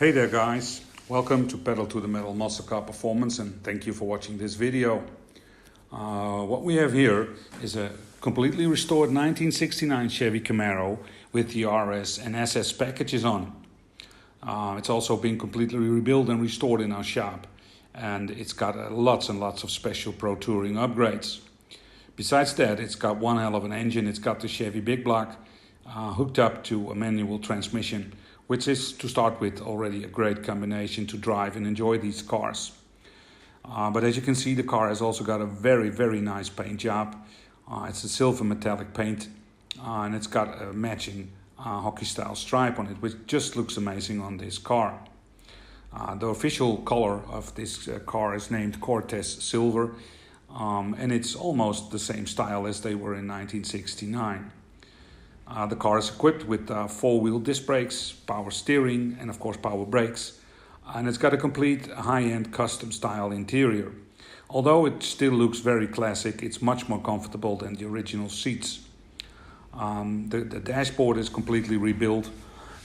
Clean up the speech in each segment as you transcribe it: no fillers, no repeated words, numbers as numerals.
Hey there guys, welcome to Pedal to the Metal Muscle Car Performance and thank you for watching this video. What we have here is a completely restored 1969 Chevy Camaro with the RS and SS packages on. It's also been completely rebuilt and restored in our shop, and it's got lots and lots of special Pro Touring upgrades. Besides that, it's got one hell of an engine. It's got the Chevy big block hooked up to a manual transmission, which is, to start with, already a great combination to drive and enjoy these cars. But as you can see, the car has also got a very nice paint job. It's a silver metallic paint, and it's got a matching hockey style stripe on it, which just looks amazing on this car. The official color of this car is named Cortez Silver, and it's almost the same style as they were in 1969. The car is equipped with 4-wheel disc brakes, power steering, and of course power brakes. And it's got a complete high-end custom style interior. Although it still looks very classic, it's much more comfortable than the original seats. The dashboard is completely rebuilt.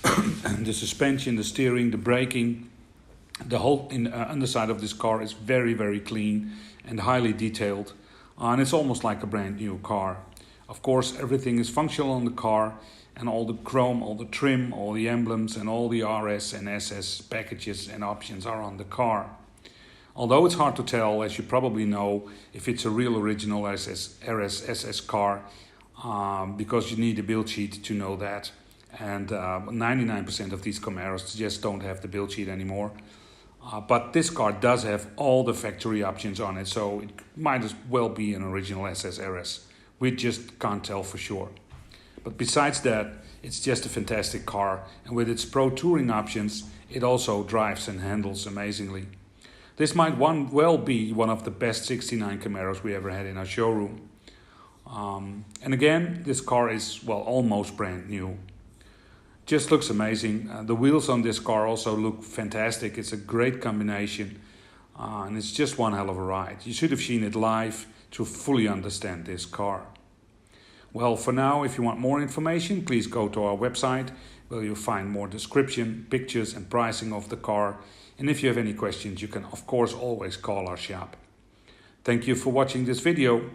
The suspension, the steering, the braking, the whole underside of this car is very clean and highly detailed. And it's almost like a brand new car. Of course, everything is functional on the car, and all the chrome, all the trim, all the emblems, and all the RS and SS packages and options are on the car. Although it's hard to tell, as you probably know, if it's a real original RS-SS car, because you need a build sheet to know that. And 99% of these Camaros just don't have the build sheet anymore. But this car does have all the factory options on it, so it might as well be an original SS RS. We just can't tell for sure. But besides that, it's just a fantastic car, and with its Pro Touring options, it also drives and handles amazingly. This might well be one of the best 69 Camaros we ever had in our showroom. And again, this car is, well, almost brand new. Just looks amazing. The wheels on this car also look fantastic. It's a great combination, and it's just one hell of a ride. You should have seen it live to fully understand this car. Well, for now, if you want more information, please go to our website, where you'll find more description, pictures and pricing of the car. And if you have any questions, you can of course always call our shop. Thank you for watching this video.